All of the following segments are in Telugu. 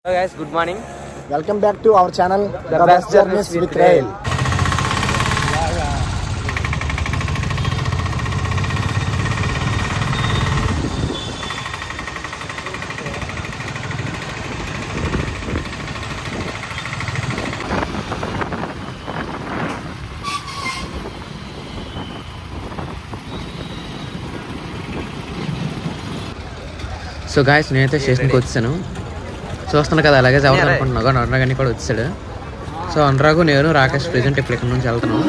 Hello guys, good morning. Welcome back to our channel, The Best Journeys with Rail. So guys నేనైతే స్టేషన్కి వచ్చాను. చూస్తున్నా కదా, అలాగే చదువుతాను అనుకుంటున్నాను. అనురాగ్ కూడా వచ్చాడు. సో అనురాగు, నేను, రాకేష్ ప్రెజెంట్ ఇప్పుడు ఇక్కడ నుంచి వెళ్తున్నాం.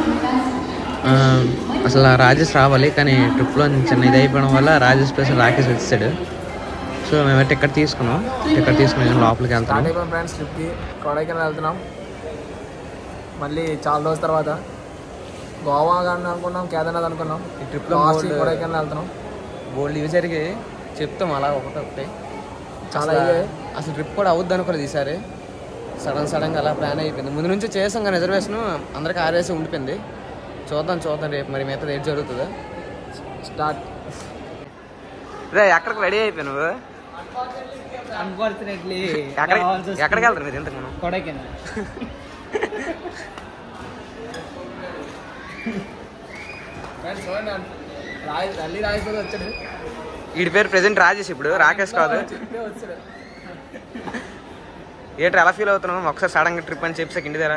అసలు రాజేష్ రావాలి, కానీ ట్రిప్లో చిన్న ఇది అయిపోవడం వల్ల రాజేష్ ప్లస్ రాకేష్ వచ్చాడు. సో మేము టికెట్ తీసుకున్నాం. లోపలికి వెళ్తాం. ఫ్రెండ్స్ ట్రిప్కి కొడైకెనాల్ వెళ్తున్నాం. మళ్ళీ చాలా రోజుల తర్వాత గోవా కానీ అనుకున్నాం, కేదార్నాథ్ అనుకున్నాం. ఈ ట్రిప్లో కొడైకెనాల్ వెళ్తున్నాం. బోల్డ్ ఇవి జరిగి చెప్తాం అలా ఒకటి చాలా అసలు ట్రిప్ కూడా అవుద్ది అనుకోలేదు ఈసారి. సడన్గా అలా ప్లాన్ అయిపోయింది. ముందు నుంచి చేసాం కానీ రిజర్వేషన్ అందరికి ఆరేసి ఉండిపోయింది. చూద్దాం రేపు మరి మిగతా ఏది జరుగుతుందో. స్టార్ట్. రే ఎక్కడికి రెడీ అయిపోయావు నువ్వు? అన్ఫార్చునేట్లీ ఎక్కడికి వెళ్తారు మీరు ఇంతకు మనం? కొడైకెనాల్. రాజేష్ వచ్చాడు. వీడి పేరు ప్రెజెంట్ రాజేష్, ఇప్పుడు రాకేష్ కాదు. ఏట్రా ఎలా ఫీల్ అవుతున్నావు? ఒకసారి సడన్గా ట్రిప్ అని చెప్పి ఇంటి దగ్గర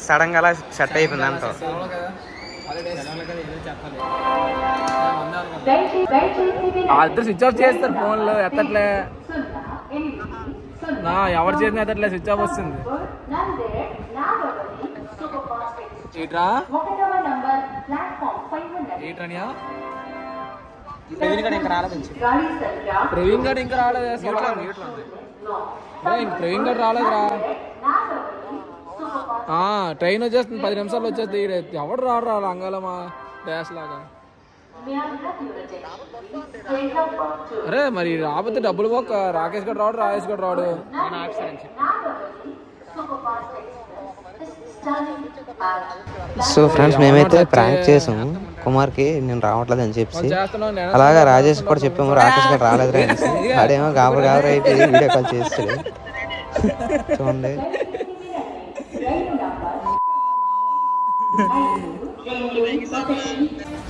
సడన్గా అలా సెట్ అయిపోయింది అంతా. ఇద్దరు స్విచ్ ఆఫ్ చేస్తారు ఫోన్లో, ఎత్తట్లే. ఎవరు చేసిన ఎత్తట్లే, స్విచ్ ఆఫ్ వస్తుంది. ప్రవీణ్ గారు ఇంకా రాలేదు. ప్రవీణ్ గారు రాలేదురా. ట్రైన్ వచ్చేస్తుంది, 10 నిమిషాలు వచ్చేస్తుంది. ఎవడు రాడు అంగాలమా డాష్ లాగా. అరే మరి రాబోతే డబ్బులు పోక. రాకేష్ గడు రాడు, రాజేష్ గడు రాడు. సో ఫ్రెండ్స్, మేమైతే ప్రాంక్ చేసాము కుమార్కి, నేను రావట్లేదు అని చెప్పి. అలాగా రాజేష్ కూడా చెప్పాము, రాకేష్ కూడా రాలేదు అనేసి. వాడేమో గాబరు అయిపోయి వీడియో కాల్ చేస్తాడు. చూడండి.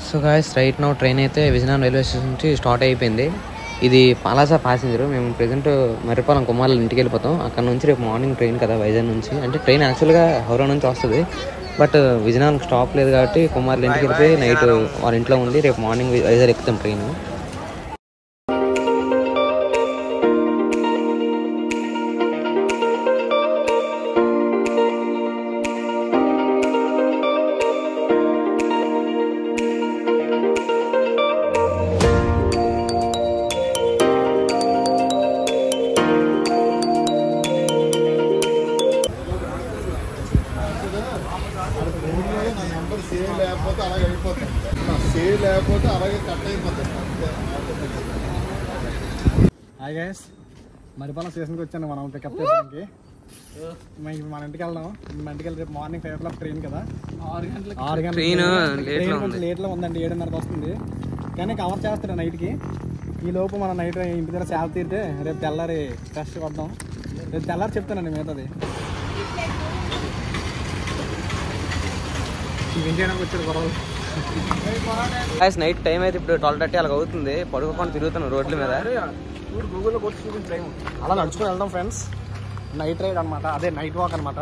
So guys, right now train అయితే విజయనగరం రైల్వే స్టేషన్ నుంచి స్టార్ట్ అయిపోయింది. ఇది పాలాసా ప్యాసింజర్. మేము ప్రెజెంట్ మర్రిపాలెం కుమార్ల ఇంటికి వెళ్ళిపోతాం. అక్కడ నుంచి రేపు మార్నింగ్ ట్రైన్ కదా వైజాగ్ నుంచి. అంటే ట్రైన్ యాక్చువల్గా హౌరా నుంచి వస్తుంది, బట్ విజయనగరం స్టాప్ లేదు కాబట్టి కుమార్ల ఇంటికి వెళ్ళిపోయి నైట్ వాళ్ళ ఇంట్లో ఉండి రేపు మార్నింగ్ వైజాగ్ ఎక్కుతాం ట్రైన్. హాయ్ గైస్, మరిపాలెం స్టేషన్కి వచ్చాను మనం పికప్ చేయడానికి. మన ఇంటికి వెళ్దాం. మన ఇంటికి వెళ్ళి రేపు మార్నింగ్ 5 o'clock ట్రైన్ కదా. 6 గంటల కొంచెం లేట్లో ఉందండి. 7:30 వస్తుంది, కానీ కవర్ చేస్తాడు నైట్కి. ఈ లోపు మనం నైట్ ఇంటి దగ్గర సేవ తీరితే రేపు తెల్లారి టెస్ట్ కొడదాం. రేపు తెల్లారి చెప్తానండి మిగతాది. ఇవేం చేయడానికి వచ్చాడు గొడవలు. నైట్ టైం అయితే ఇప్పుడు 12:30 అలాగ అవుతుంది. పడుకోకుండా తిరుగుతాను రోడ్ల మీద. గూగుల్లో కొట్టి చూపించలేము. అలా నడుచుకుని వెళ్దాం ఫ్రెండ్స్. నైట్ రైడ్ అనమాట, అదే నైట్ వాక్ అనమాట.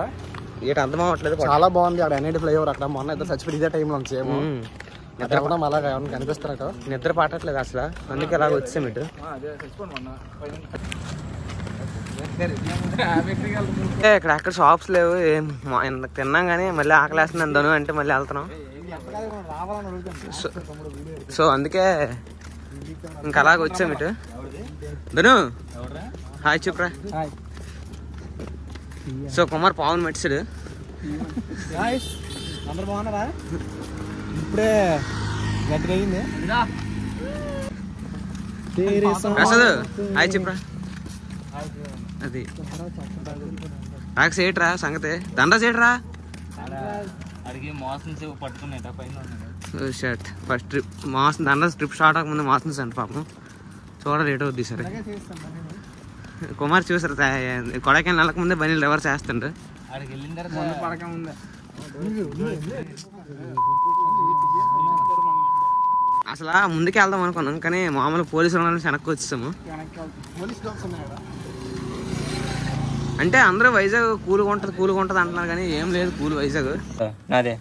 ఏట అర్థం అవ్వట్లేదు. చాలా బాగుంది అక్కడ ఎన్ఐటి ఫ్లైఓవర్. అక్కడ మొన్న ఇద్దరు చచ్చిపోయి ఇదే టైంలో నుంచి నిద్ర అలాగా ఎవరైనా కనిపిస్తారట. నిద్ర పట్టట్లేదు అసలు, అందుకే అలాగ వచ్చాం ఇటు. ఇక్కడ అక్కడ షాప్స్ లేవు, తిన్నాం కానీ మళ్ళీ ఆకలేస్తుంది అందను అంటే మళ్ళీ వెళ్తున్నాం. సో అందుకే ఇంకా అలాగ వచ్చాం ఇటు. ధను హాయ్ చెప్పురా. సో కుమార్ పవన్ మెట్సాడు. అందరు బాగున్నారా? ఇప్పుడే గట్టిగా అయింది. హాయ్ చెప్పురా. అది రాక్స్ ఏట్రా సంగతే? దండా చేయట్రా. అడిగి మోసం పట్టుకునేట పైన షర్ట్ ఫస్ట్ ట్రిప్ మాస్ దాంట్లో ట్రిప్ స్టార్ట్ అవ్వకముందు మాసం సార్ పాపం చూడ లేట్ అవుద్ది సరే కుమార్ చూసారు కొడైకెనాల్ వెళ్ళక ముందే బండి రివర్స్ చేస్తుండ్రు అసలు ముందుకు వెళ్దాం అనుకున్నాం కానీ మామూలు పోలీసులు వెనక్కి వచ్చేసాము అంటే అందరూ వైజాగ్ కూల్గా ఉంటుంది అంటున్నారు కానీ ఏం లేదు కూల్ వైజాగ్ నాదే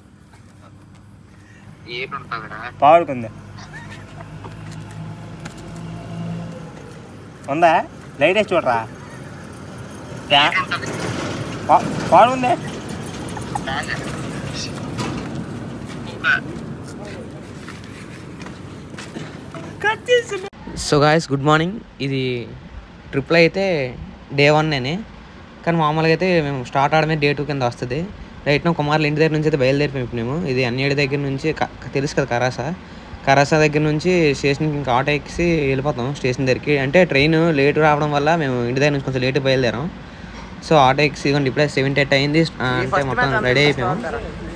పాడుకుంది ఉందా లైట్ వేసి చూడరా పాడుందే సో గాయస్ గుడ్ మార్నింగ్. ఇది ట్రిప్లో అయితే డే 1 కానీ మామూలుగా అయితే మేము స్టార్ట్ అవడమే డే 2 కింద వస్తుంది. రైట్ నా కుమార్ల ఇంటి దగ్గర నుంచి అయితే బయలుదేరిపోయి మేము. ఇది అన్నిటి దగ్గర నుంచి తెలుసు కదా కరాసా దగ్గర నుంచి స్టేషన్కి ఇంకా ఆటో ఎక్కి వెళ్ళిపోతాం స్టేషన్ దగ్గరికి. అంటే ట్రైన్ లేట్ రావడం వల్ల మేము ఇంటి దగ్గర నుంచి కొంచెం లేట్ బయలుదేరాం. సో ఆటో ఎక్కి ఇదిగోండి ఇప్పుడే 7:30 అయింది. అంటే మొత్తం రెడీ అయిపోయాం.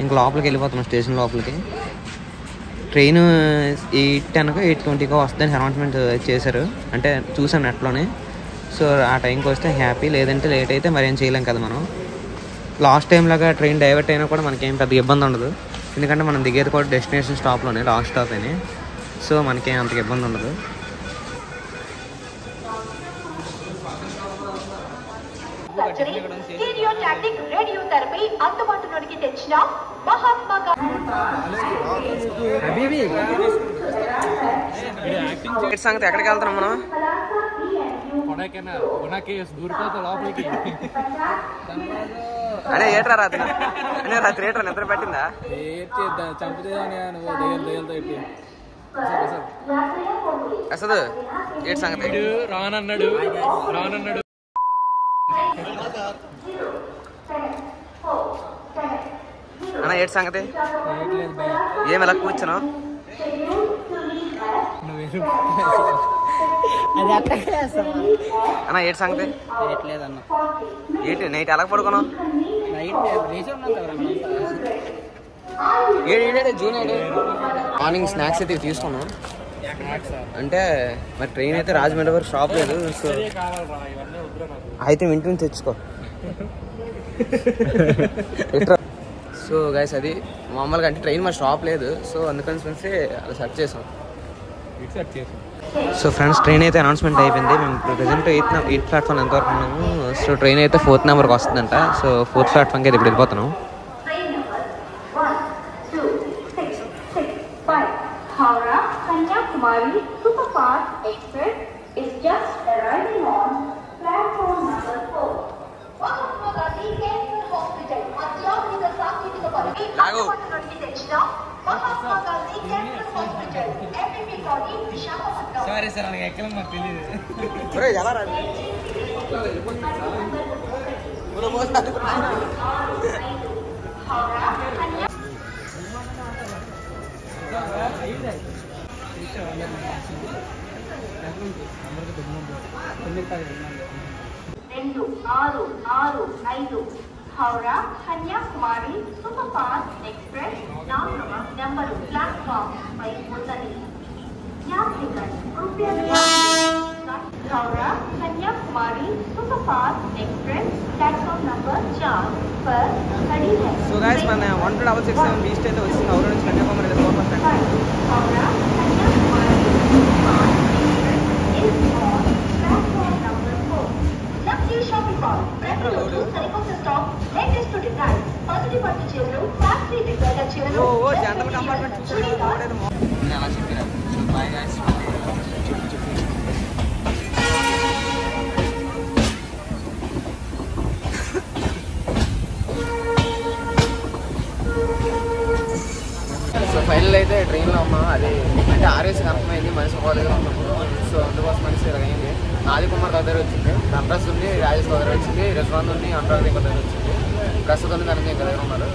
ఇంకా లోపలికి వెళ్ళిపోతున్నాం స్టేషన్ లోపలికి. ట్రైన్ 8:10కో 8:20కో వస్తుందని అనౌన్స్మెంట్ చేశారు. అంటే చూసాను నెట్లోనే. సో ఆ టైంకి వస్తే హ్యాపీ, లేదంటే లేట్ అయితే మరి ఏం చేయలేం కదా మనం. లాస్ట్ టైం లాగా ట్రైన్ డైవర్ట్ అయినా కూడా మనకేం పెద్ద ఇబ్బంది ఉండదు. ఎందుకంటే మనం దిగేది కూడా డెస్టినేషన్ స్టాప్లోనే, లాస్ట్ స్టాప్ అని. సో మనకేం అంత ఇబ్బంది ఉండదు. అందుబాటులోకి తెచ్చిన మహాత్మా సంగతి ఎక్కడికి వెళ్తున్నాం మనం? అనే ఏట్రా రాత్రి అనే రాత్రి ఏట్రా నిద్ర పెట్టిందా? అసలు ఏటి సంగతి రానన్నాడు అన్న ఏటి సంగతి? ఏమి ఎలా కూర్చున్నావు? అన్న ఏటి సంగతి? ఏంటి నైట్ ఎలా పడుకున్నావు? మార్నింగ్ స్నాక్స్ అయితే తీసుకున్నాం. అంటే మరి ట్రైన్ అయితే రాజమండ్రి వరకు స్టాప్ లేదు. సో అయితే ఇంటి నుంచి తెచ్చుకో. సో గైస్ అది మామూలుగా అంటే ట్రైన్ మరి స్టాప్ లేదు. సో అందుకని అలా సెర్చ్ చేసాం. సో ఫ్రెండ్స్ ట్రైన్ అయితే అనౌన్స్మెంట్ అయిపోయింది. మేము ప్రజెంట్ 8th ప్లాట్ఫామ్ ఎంతవరకు ఉన్నాము. సో ట్రైన్ అయితే 4th నెంబర్కి వస్తుందంట. సో 4th ప్లాట్ఫామ్కి అయితే ఇప్పుడు వెళ్ళిపోతున్నాం. Howrah Kanyakumari Superfast Express is just arriving on platform number 4. Mahatma Gandhi Cancer Hospital, అత్యాధునిక సాంకేతిక పరికరాలతో అందుబాటులోకి తెచ్చిన Mahatma Gandhi cancer hospital, MP colony, Visakhapatnam. సరే సార్ నాకు ఎక్కడ నాకు తెలియదు. ఎలా రా హౌరా కన్యా 2-6-6-5 Howrah Kanyakumari super fast express 4వ నెంబరు ప్లాట్ఫామ్ పై ఉన్నది. Howrah Kanyakumari super fast express platform number 4 पर खड़ी है. సో గైస్ మన 126 బీస్ట్ అయితే వచ్చింది. హౌరా నుంచి Kanyakumari super fast Howrah Kanyakumari super fast express is on platform number 4. Luxury shopping mall. ప్రతిరోజు సరికొత్త స్టాక్, లేటెస్ట్ డిజైన్, పగటి పట్టు చీరలు, ఫ్యాక్టరీ రిపేర్ల చీరలు. జనరల్ కంపార్ట్మెంట్ చూసాను అలా చెప్పిరా. So bye guys. So final అయితే ట్రైన్లో ఉన్నాం. అది అంటే ఆర్ఎస్ కన్ఫర్మ్ మనిషి కాలేజ్ ఉన్నాము. సో అందుకోసం మనిషి అయింది. నాది కుమార్ దగ్గర వచ్చింది, ధనరాజ్ ఉంది, రాజేష్ దగ్గర వచ్చింది, రిజ్వాన్ ఉంది, అనురాగ్ దగ్గర వచ్చింది, ప్రస్తుతం ఉంది, ధనంజయ్ దగ్గర ఉన్నారు.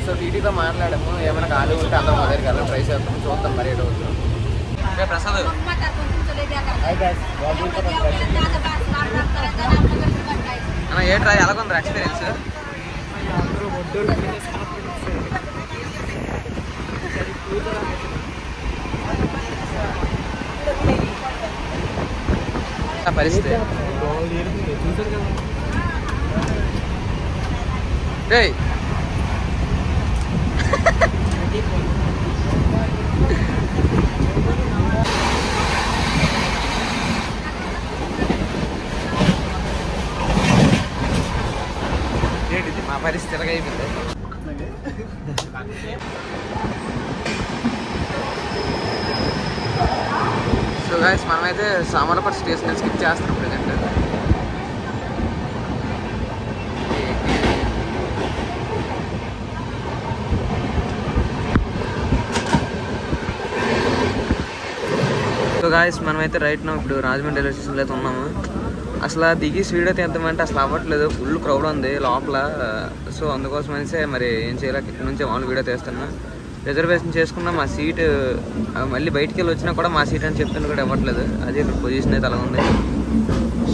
సో టీటీతో మాట్లాడాము. ఏమైనా ఖాళీ ఉంటే అందరం మా దగ్గరికి వెళ్ళాలి, ట్రై చేస్తాము, చూద్దాం మరి ఏదో అవుతుంది. ప్రసాద్ అన్న ఏట్రా ఎలాగుంది ఎక్స్పీరియన్స్? పరిస్థితి రేయ్ ఏంటిది మా పరిస్థితి ఎలాగైపోయింది. సో గైస్ మనమైతే సామర్లపట్టు స్టేషన్ స్కిప్ చేస్తున్నాం ప్రజెంట్. సో గాయస్ మనమైతే రైట్ నా ఇప్పుడు రాజమండ్రి రైల్వే స్టేషన్లో అయితే ఉన్నాము. అసలు దిగి స్పీడ్ అయితే ఎంతమంటే అసలు అవ్వట్లేదు, ఫుల్ క్రౌడ్ ఉంది లోపల. సో అందుకోసం అనేసి మరి ఏం చేయాలి, ఇక్కడ నుంచి మామూలు వీడియో తీస్తున్నా. రిజర్వేషన్ చేసుకున్న మా సీట్ మళ్ళీ బయటికి వెళ్ళి వచ్చినా కూడా మా సీట్ అని చెప్తున్నా కూడా ఇవ్వట్లేదు. అది ఇక్కడ పొజిషన్ అయితే అలా ఉంది.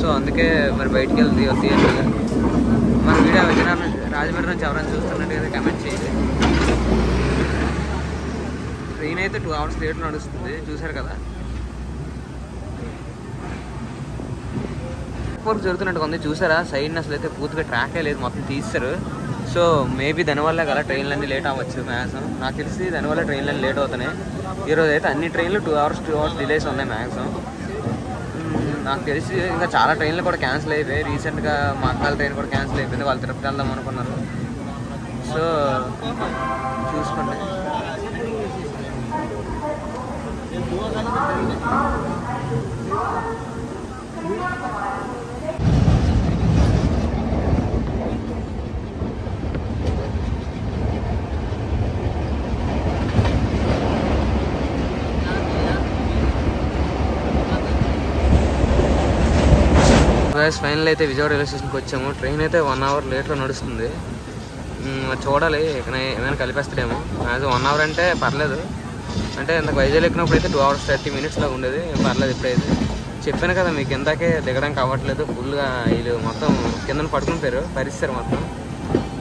సో అందుకే మరి బయటికి వెళ్ళి తీయాలి. మన వీడియో రాజమండ్రి నుంచి ఎవరైనా చూస్తున్నట్టుగా కమెంట్ చేయండి. ట్రైన్ అయితే 2 hours లేట్ నడుస్తుంది, చూసారు కదా. వర్క్ జరుగుతున్నట్టుగా ఉంది చూసారా, సైడ్ అసలు అయితే పూర్తిగా ట్రాకే లేదు, మొత్తం తీస్తారు. సో మేబీ దానివల్ల కదా ట్రైన్లన్నీ లేట్ అవ్వచ్చు మ్యాక్సిమం. నాకు తెలిసి దానివల్ల ట్రైన్లన్నీ లేట్ అవుతున్నాయి. ఈరోజు అయితే అన్ని ట్రైన్లు 2 hours డిలేస్ ఉన్నాయి మ్యాక్సిమం. నాకు తెలిసి ఇంకా చాలా ట్రైన్లు కూడా క్యాన్సిల్ అయిపోయాయి. రీసెంట్గా మా అక్కల ట్రైన్ కూడా క్యాన్సిల్ అయిపోయింది, వాళ్ళు తిరుపతి వెళ్దాం అనుకున్నారు. సో చూసుకోండి. ఫైనల్ అయితే విజయవాడ రైల్వే స్టేషన్కి వచ్చాము. ట్రైన్ అయితే 1 hour లేట్లో నడుస్తుంది. చూడాలి ఇక్కడ ఏమైనా కలిపేస్తాడేమో. అది 1 hour అంటే పర్లేదు. అంటే ఇంతకు వైజాగ్ ఎక్కినప్పుడు అయితే 2 hours 30 minutes లాగా ఉండేది, పర్లేదు. ఇప్పుడైతే చెప్పాను కదా మీకు, ఇందాకే దిగడానికి అవ్వట్లేదు. ఫుల్గా వీళ్ళు మొత్తం కింద పడుకుని పోయారు, పరిస్తారు మొత్తం.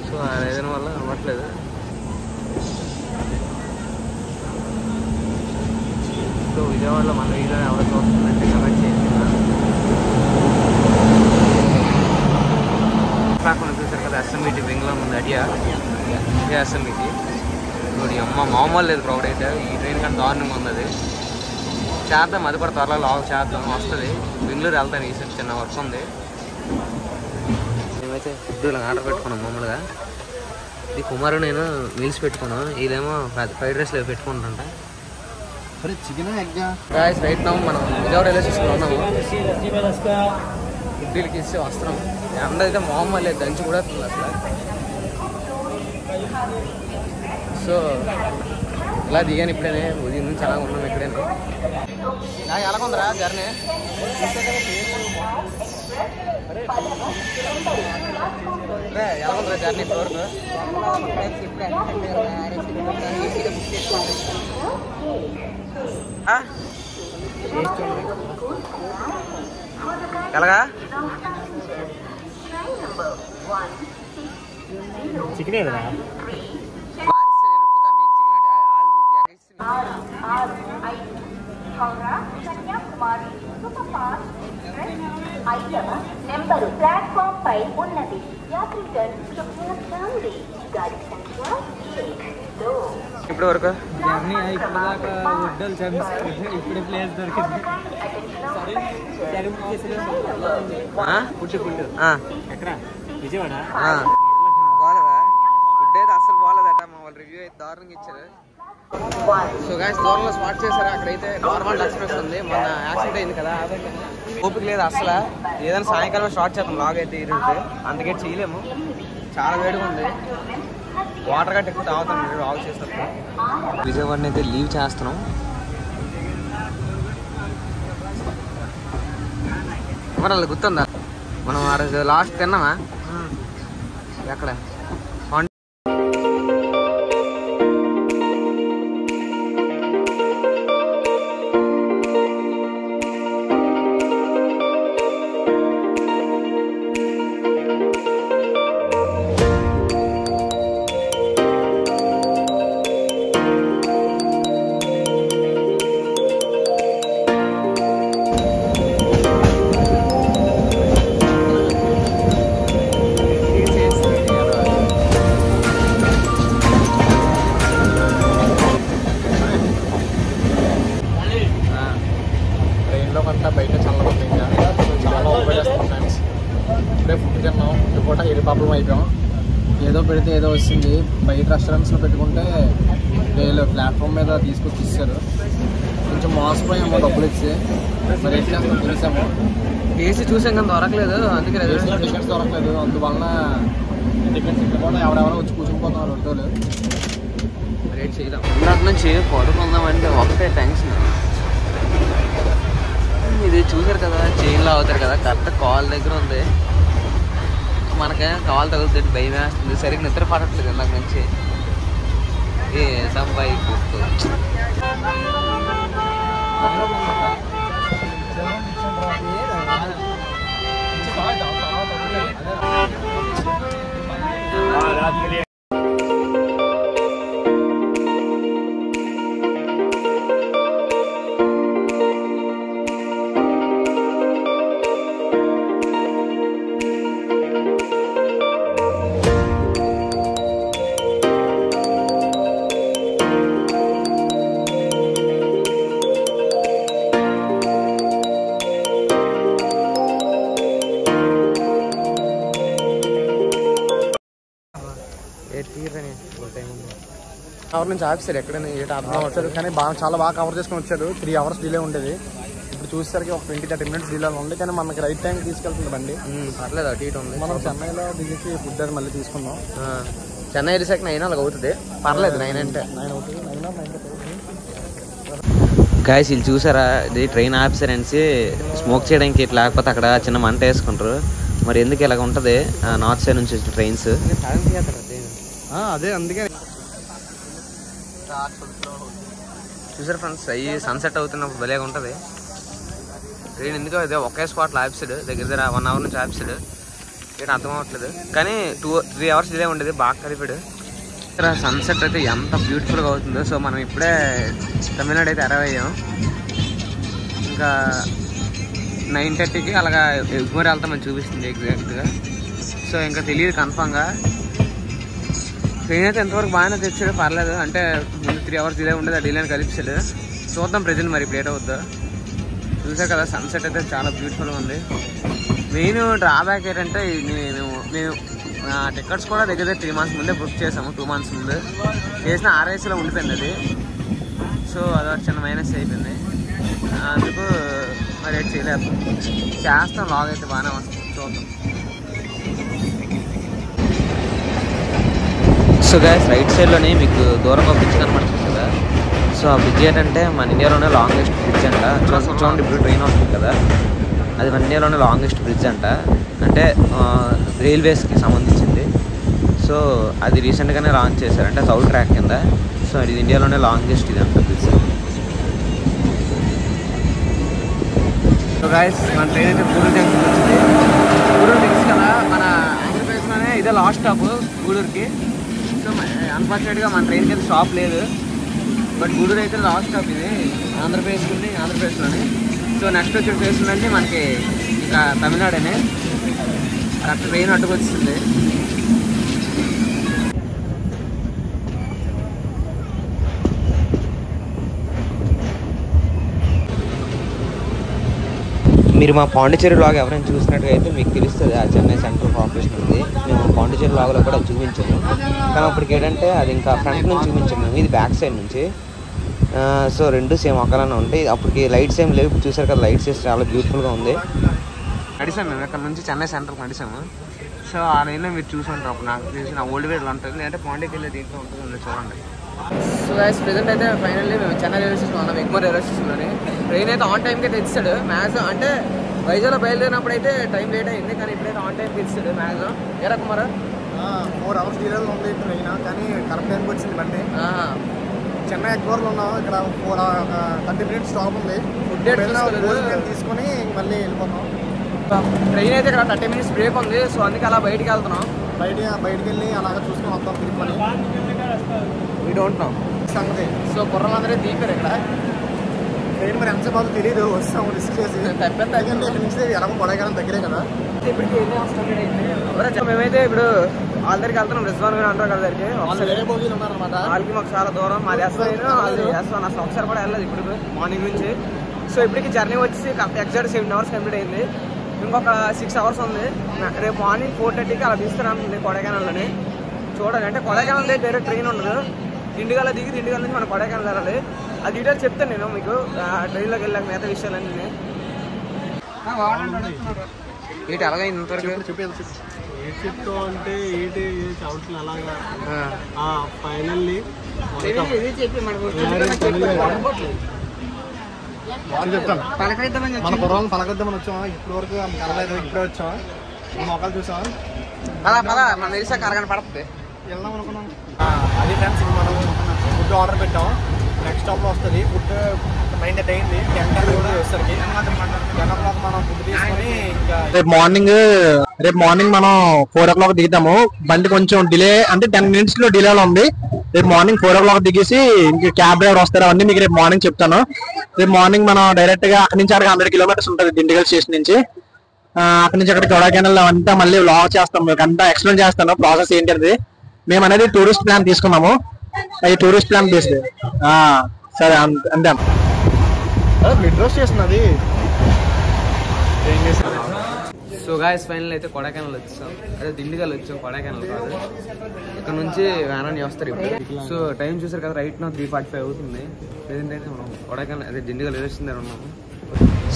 సో అదేదాని వల్ల అవ్వట్లేదు. సో విజయవాడలో మన వీడియో ఎవరు చూస్తుందంటే కమెంట్ చేయండి. కాకుండా చూసారు కదా ఎస్ఎంఈటీ వింగ్లో ఉంది అడియా, ఇదే ఎస్ఎంఈటీ. ఇప్పుడు అమ్మ మామూలు లేదు క్రౌడ్ అయితే. ఈ ట్రైన్ కంటే దారుణంగా ఉంది. అది చేద్దాం, అది కూడా త్వరలో లాగ్ చేద్దాం, వస్తుంది. బెంగళూరు వెళ్తాను, ఈసారి చిన్న వర్క్ ఉంది. మేమైతే ఫుడ్ ఇలా ఆర్డర్ పెట్టుకున్నాం మామూలుగా. ఇది కుమారు నేను మీల్స్ పెట్టుకున్నాం, ఇదేమో ఫ్రైడ్ రైస్లో పెట్టుకుంటుంట. గాయ్స్ రైట్ నౌ మనం విజయవాడ రైల్వే స్టేషన్లో ఉన్నాము. ఇడ్లీలకి ఇస్తే వస్తున్నాం. ఎండ అయితే మామూలు లేదు, దంచి కూడా వస్తుంది అసలు. సో ఇలా దిగాను ఇప్పుడేనే, ఉదయం నుంచి అలా ఉన్నాం ఇక్కడేనే. ఎలా ఉందరా జర్నీ? ఎలా ఉందరా జర్నీ ఇప్పటివరకు? ఎలాగా చికెన్ ఏదరా? నెంబరు ప్లాట్ఫామ్ పై ఉన్నది. ఇప్పుడు వరకు జర్నీ ఇప్పుడు దాకా వడ్డలు ఇప్పుడు ప్లేస్ దొరికింది. ఎక్కడ? విజయవాడ బాగాలేదా? ఫుడ్ అయితే అసలు బాగాలేదట, మా వాళ్ళు రివ్యూ అయితే దారుణంగా ఇచ్చారు. సో గాయస్ దూరంలో స్పాట్ చేశారు, అక్కడైతే నార్మల్ ఎక్స్ప్రెస్ ఉంది. మొన్న యాక్సిడెంట్ అయింది కదా, ఓపిక లేదు అసలు. ఏదైనా సాయంకాలం స్టార్ట్ చేద్దాం లాగ్ అయితే ఈరోజు, అందుకే చేయలేము. చాలా వేడిగా ఉంది, వాటర్ గట్ట ఎక్కువ తాగుతాం లాగ్ చేసినప్పుడు. విజయవాడని అయితే లీవ్ చేస్తున్నాం. మరి గుర్తుందా మనం ఆ రోజు లాస్ట్ తిన్నామా ఎక్కడ? ప్రాబ్లం అయిపోయాం. ఏదో పెడితే ఏదో వచ్చింది. బయట రెస్టారెంట్స్లో పెట్టుకుంటే వీళ్ళు ప్లాట్ఫామ్ మీద తీసుకొచ్చి ఇస్తారు. కొంచెం మోసపోయాము డబ్బులు ఇచ్చి. మరి ఎట్లా తెలిసాము ఏసీ చూసాం కానీ దొరకలేదు, అందుకే టికెట్స్ దొరకలేదు. అందువలన టికెట్స్ ఇవ్వకుండా ఎవరెవరో వచ్చి కూర్చునిపోతున్నారు రెండోళ్ళు. రేట్ చేయదాం. ఇందాక నుంచి పడుకుందామంటే ఒకటే టెన్షన్. ఇది చూసారు కదా, చైన్లో అవుతారు కదా, కరెక్ట్ కాల్ దగ్గర ఉంది. మనకేం కాల్ తగులుతుంది, భయం వేస్తుంది, సరిగ్గా నిద్ర పడట్లేదు ఇందాక నుంచి. ఏ సంబాయి గుర్తు కవర్ నుంచి ఆఫీసర్ ఎక్కడైనా అర్థం వచ్చాడు, కానీ చాలా బాగా కవర్ చేసుకుని వచ్చాడు. 3 hours డిలే ఉండేది. ఇప్పుడు చూసేసరికి ఒక 20-30 minutes డిలే ఉంది, కానీ మనకి రైట్ టైం తీసుకెళ్తుంది బండి. పర్లేదు, అటు ఇటు ఉంది. మనం చెన్నైలో దిగేసి ఫుడ్ అది మళ్ళీ తీసుకుందాం. చెన్నై వెళ్ళేసాక 9 అలాగ అవుతుంది, పర్లేదు. 9 అంటే 9 అవుతుంది. 9 గాయస్ వీళ్ళు చూసారా, ఇది ట్రైన్ ఆఫీసర్ అనేసి స్మోక్ చేయడానికి ఇట్లా, లేకపోతే అక్కడ చిన్న మంట వేసుకుంటారు. మరి ఎందుకు ఇలాగ ఉంటుంది నార్త్ సైడ్ నుంచి వచ్చిన ట్రైన్స్? అదే అందుకే చూసారు ఫ్రెండ్స్, అయ్యి సన్సెట్ అవుతున్నప్పుడు భలేగా ఉంటుంది ట్రైన్. ఎందుకో అదే ఒకే స్పాట్లో ఆఫీసాడు, దగ్గర 1 hour నుంచి ఆఫీసాడు. ఏంటి అర్థం అవ్వట్లేదు, కానీ 2-3 hours డిలే ఉండేది. బాగా కలిపాడు. సన్సెట్ అయితే ఎంత బ్యూటిఫుల్గా అవుతుందో. సో మనం ఇప్పుడే తమిళనాడు అయితే అరైవ్ అయ్యాం. ఇంకా 9:30కి అలాగా ఎగ్మూర్ వెళ్తామని చూపిస్తుంది ఎగ్జాక్ట్గా. సో ఇంకా తెలియదు కన్ఫామ్గా. ట్రైన్ అయితే ఎంతవరకు బాగానే తెచ్చాడు, పర్లేదు. అంటే ముందు 3 hours డిలే ఉండేది, ఆ డిలేని కలిపిస్తాడు. చూద్దాం ప్రజెంట్ మరి ఇప్పుడు ఏటవుద్దో. చూసారు కదా, సన్సెట్ అయితే చాలా బ్యూటిఫుల్గా ఉంది. మెయిన్ డ్రాబ్యాక్ ఏంటంటే మేము టికెట్స్ కూడా దగ్గర 3 months ముందే బుక్ చేసాము. 2 months ముందు చేసిన RICలో ఉండిపోయింది అది. సో అదొక చిన్న మైనస్ అయిపోయింది. అందుకు మరి రేట్ చేయలేదు. చేస్తాం, లాగ్ అయితే బాగానే వస్తుంది, చూద్దాం. సో గైస్ రైట్ సైడ్లోనే మీకు దూరంగా బ్రిడ్జ్ కనపడుతుంది కదా. సో ఆ బ్రిడ్జ్ ఏంటంటే మన ఇండియాలోనే లాంగెస్ట్ బ్రిడ్జ్ అంట. చూడండి ఇప్పుడు ట్రైన్ వస్తుంది కదా, అది మన ఇండియాలోనే లాంగెస్ట్ బ్రిడ్జ్ అంట. అంటే రైల్వేస్కి సంబంధించింది. సో అది రీసెంట్గానే లాంచ్ చేశారు, అంటే సౌత్ ట్రాక్ కింద. సో ఇది ఇండియాలోనే లాంగెస్ట్ ఇది అంట బ్రిడ్జ్. సో గైస్ మన ట్రైన్ అయితే గూడూరు జంక్షన్ వచ్చింది. గూడూరు తెలుసు కదా, మన ఆంధ్రప్రదేశ్లోనే ఇదే లాస్ట్ స్టాప్ గూడూరుకి. సో అన్ఫార్చునేట్గా మన ట్రైన్కి అయితే స్టాప్ లేదు, బట్ గూడూరు అయితే లాస్ట్ స్టాప్ ఇది ఆంధ్రప్రదేశ్లోనే. సో నెక్స్ట్ వచ్చే స్టేషన్ అంటే మనకి ఇంకా తమిళనాడునే. Correct train అడ్డుకొచ్చింది. మీరు మా పాండిచేరి బ్లాగ్ ఎవరైనా చూసినట్టుగా అయితే మీకు తెలుస్తుంది, ఆ చెన్నై సెంట్రల్ కార్పొరేషన్ ఉంది. మేము పాండిచేరి బ్లాగ్లో కూడా చూపించాము, కానీ అప్పటికి ఏంటంటే అది ఇంకా ఫ్రంట్ నుంచి చూపించాము, ఇది బ్యాక్ సైడ్ నుంచి. సో రెండు సేమ్ ఒకలానే ఉంటాయి. అప్పటికి లైట్స్ ఏం లేవు, చూసారు కదా, లైట్స్ వేసి చాలా బ్యూటిఫుల్గా ఉంది. నడిసాము మేము ఇక్కడ నుంచి చెన్నై సెంట్రల్కి నడిసాము. సో ఆ లైన్లో మీరు చూసి ఉంటారు. అప్పుడు నాకు తెలిసిన ఓల్డ్ వేలో ఉంటుంది, లేదంటే పాండికి వెళ్ళే దీంట్లో ఉంటుంది, చూడండి. సో గైస్ ప్రెజెంట్ అయితే ఫైనల్లీ మేము చెన్నై రైల్వే స్టేషన్ ఉన్నాం, ఎగ్మూర్ రైల్వే స్టేషన్లోని. ట్రైన్ అయితే ఆన్ టైంకి అయితే ఇచ్చాడు మ్యాక్సిమం. అంటే వైజాగ్లో బయలుదేరినప్పుడు అయితే టైం లేట్ అయింది, కానీ ఇప్పుడైతే ఆన్ టైంకి ఇచ్చాడు మ్యాక్సిమం. ఏరా కుమార్ 4 hours డిలేలో ఉంది ట్రైన్, కానీ కరెక్ట్ టైంకి వచ్చింది బండి. చెన్నై ఎగ్మూర్లో ఉన్నాం. ఇక్కడ 30 minutes స్టాప్ ఉంది. ఫుడ్ తీసుకొని మళ్ళీ వెళ్ళిపోతాం. ట్రైన్ అయితే ఇక్కడ 30 minutes బ్రేక్ ఉంది. సో అందుకే అలా బయటికి వెళ్తున్నాం. బయటికి వెళ్ళి అలాగా చూసుకొని వస్తాం తిరుపతి. వీ డోంట్ నో సంగతి. సో కుర్రలందరూ దీపారు ఇక్కడ. ట్రైన్ మరి ఎంత బాధ తెలియదు, వస్తాము రిస్క్ చేసి. ఎందుకంటే ఇక్కడ నుంచి ఎలాగో కొడైకెనాల్ దగ్గరే కదా. ఇప్పటికి మేమైతే ఇప్పుడు వాళ్ళ దగ్గరికి వెళ్తున్నాం. రిజ్వాన్ గారు అంటారు కదా దగ్గరికి. వాళ్ళకి మాకు చాలా దూరం. మాది S1 అసలు ఒకసారి కూడా వెళ్ళలేదు ఇప్పుడు మార్నింగ్ నుంచి. సో ఇప్పటికి జర్నీ వచ్చి ఎగ్జాక్ట్ 7 hours కంప్లీట్ అయింది. ఇంకొక 6 hours ఉంది. రేపు మార్నింగ్ 4:30కి అలా తీసుకురానుంది కొడైకెనాల్లోని. చూడాలి, అంటే కొడైకెనాల్ దగ్గర డైరెక్ట్ ట్రైన్ ఉండదు. దిండిగల్ దిగి దిండిగల్ నుంచి మనం కొడైకెనాల్ వెళ్ళాలి. ఆ డీటెయిల్స్ చెప్తాను నేను మీకు ట్రైన్లోకి వెళ్ళాక మిగతా విషయాలన్నీ. ఏంటి అలాగే ఇంతవరకు చెప్తూ అంటే ఏంటి చదువుతుంది అలాగా ఫైనల్లీ చెప్తాను. మన కుర్రాలను పలకరిద్దామని వచ్చాం. ఇప్పటి వరకు కలలేదు, ఇప్పుడే వచ్చాం. మొక్కలు చూసాం. మన తెలిసా కరగని పడుతుంది వెళ్దాం అనుకున్నాం. అది ఫ్రెండ్స్, మనం ఫుడ్ ఆర్డర్ పెట్టాం. నెక్స్ట్ స్టాప్లో వస్తుంది. ఫుడ్ 9:30 అయింది. 10 కూడా వచ్చేసరికి 10 o'clock మనం ఫుడ్ తీసుకొని ఇంకా రేపు మార్నింగ్ మనం 4 o'clock దిగుతాము. బండి కొంచెం డిలే, అంటే 10 minutes లో డిలేలో ఉంది. రేపు మార్నింగ్ 4 o'clock దిగేసి ఇంకా క్యాబ్ డ్రైవర్ వస్తారు. అవన్నీ మీకు రేపు మార్నింగ్ చెప్తాను. రేపు మార్నింగ్ మనం డైరెక్ట్ గా అక్కడి నుంచి 100 kilometers ఉంటుంది దిండిగల్ స్టేషన్ నుంచి. అక్కడి నుంచి అక్కడ కొడైకెనాల్ అంతా మళ్ళీ వ్లాగ్ చేస్తాం. మీకు అంతా ఎక్స్ప్లెయిన్ చేస్తాను ప్రాసెస్ ఏంటది. మేము అనేది టూరిస్ట్ ప్లాన్ తీసుకున్నాము. అది టూరిస్ట్ ప్లాన్ బేస్డ్. సరే అంతే. మెట్రో స్టేషన్ అది. సో గాయస్ ఫైనల్ అయితే కొడైకెనాల్ వచ్చాం. అదే దిండిగల్ వచ్చాం, కొడైకెనాల్ కాదు. ఇక్కడ నుంచి వ్యాన్ అని వస్తారు ఇప్పుడు. సో టైం చూసారు కదా, రైట్ నా 3:45 అవుతుంది. ప్రెజెంట్ అయితే మనం కొడైకెనాల్ అదే దిండిగల్ రైల్వే స్టేషన్ దగ్గర ఉన్నాము.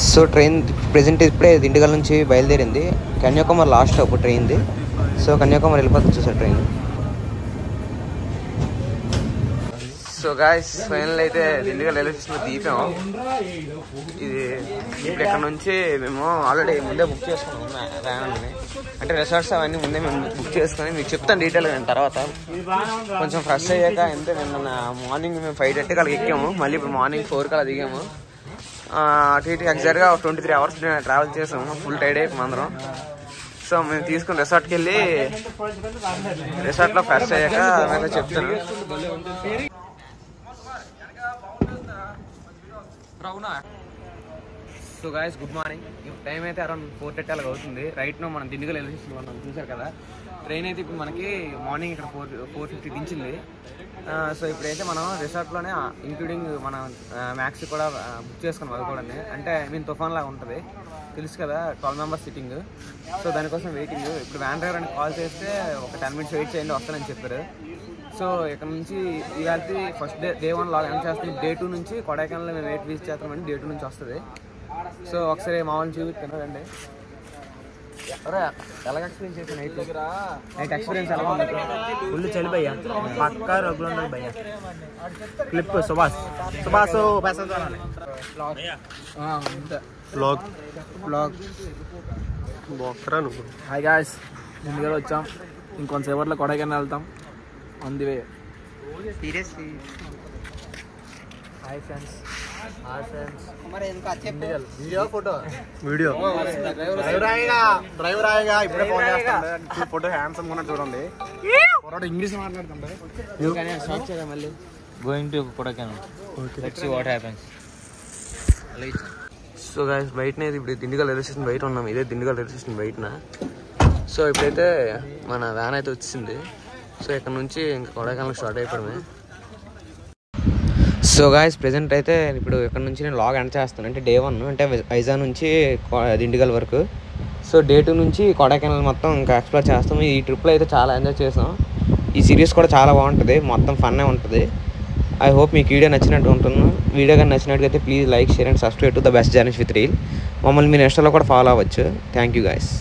సో ట్రైన్ ప్రెజెంట్ ఇప్పుడే దిండిగల్ నుంచి బయలుదేరింది. కన్యాకుమారి లాస్ట్ స్టాప్ ట్రైన్ది. సో కన్యాకుమారి వెళ్ళిపోతుంది చూసారు ట్రైన్. సో గాయస్ ఫైనల్ అయితే దిండిగల్ రైల్వే స్టేషన్లో దిగాము. ఇది ఇప్పుడు ఇక్కడ నుంచి మేము ఆల్రెడీ ముందే బుక్ చేసుకున్నాము వ్యాన్ని. అంటే రిసార్ట్స్ అవన్నీ ముందే మేము బుక్ చేసుకుని మీకు చెప్తాను డీటెయిల్గా నేను తర్వాత. కొంచెం ఫ్రెష్ అయ్యాక అంటే నిన్న మార్నింగ్ మేము 5:30కి అలా ఎక్కాము. మళ్ళీ ఇప్పుడు మార్నింగ్ 4కి అలా దిగాము. అటు ఇటు ఎగ్జాక్ట్గా 23 hours ట్రావెల్ చేసాము. ఫుల్ టైడ్ అయిపోయి అందరం. సో మేము తీసుకుని రిసార్ట్కి వెళ్ళి రిసార్ట్లో ఫ్రెష్ అయ్యాక మేము చెప్తాను. So guys good morning. Time అయితే అరౌండ్ 4:30 అలాగ అవుతుంది. రైట్ నో మనం దిండిగల్ రైల్వే స్టేషన్ ఉన్నాం, చూసారు కదా. ట్రైన్ అయితే ఇప్పుడు మనకి మార్నింగ్ ఇక్కడ 4:50 దించింది. సో ఇప్పుడైతే మనం రిసార్ట్లోనే ఇంక్లూడింగ్ మనం మ్యాక్స్ కూడా బుక్ చేసుకున్నాం. అది కూడా అంటే తుఫాన్ లాగా ఉంటుంది తెలుసు కదా, 12 members సిట్టింగ్. సో దానికోసం వెయిటింగ్. ఇప్పుడు వ్యాన్ డ్రైవర్ అని కాల్ చేస్తే ఒక 10 minutes వెయిట్ చేయండి వస్తానని చెప్పారు. సో ఇక్కడ నుంచి ఇవాళ ఫస్ట్ డే 1 లాగ్ ఎంత చేస్తాం. డే 2 నుంచి కొడైకెనాల్లో మేము వెయిట్ వీస్ చేస్తామండి. డే 2 నుంచి వస్తుంది. సో ఒకసారి మామూలు చూపిస్తాను రండి. ఎలాగ ఎక్స్పీరియన్స్ చేసి నైట్ ఎక్స్పీరియన్స్ ఎలా ఉంది? ఫుల్ చలి భయ్యా, పక్కా రగ్గులు ఉండదు భయ్యా. క్లిప్ సుభాష్ హాయ్ గాయ్స్, ముందుగా వచ్చాం. ఇంకొంతసేపట్లో కొడైకెనాల్ వెళ్తాం. On the way. Seriously hi friends. Video photo driver ఆయగా ఇప్పుడే ఫోన్ చేస్తాను. ఫోటో హ్యాండ్సమ్ గా చూడండి. ఇంగ్లీష్ మాట్లాడుతుంటే మళ్ళీ going to Kodaikanal. Let's see what happens. So guys బయటనే ఇప్పుడు దిండిగల్ రైల్వే స్టేషన్ బయట ఉన్నాం. ఇదే దిండిగల్ రైల్వే స్టేషన్ బయటన. సో ఇప్పుడైతే మన వ్యాన్ అయితే వచ్చింది. సో ఇక్కడ నుంచి ఇంకా కొడైకెనాల్ స్టార్ట్ అయిపోవడమే. సో గాయస్ ప్రెజెంట్ అయితే ఇప్పుడు ఇక్కడ నుంచి నేను లాగ్ ఎండ్ చేస్తాను. అంటే డే 1 అంటే వైజాగ్ నుంచి దిండిగల్ వరకు. సో డే 2 నుంచి కొడైకెనాల్ మొత్తం ఇంకా ఎక్స్ప్లోర్ చేస్తాము. ఈ ట్రిప్లో అయితే చాలా ఎంజాయ్ చేసాం. ఈ సిరీస్ కూడా చాలా బాగుంటుంది, మొత్తం ఫన్నే ఉంటుంది. ఐ హోప్ మీకు వీడియో నచ్చినట్టు ఉంటున్నాను. వీడియో కానీ నచ్చినట్టుగైతే please like, share and subscribe to the best journeys with reel. మమ్మల్ని మీరు ఇన్స్టాలో కూడా ఫాలో అవ్వచ్చు. Thank you guys.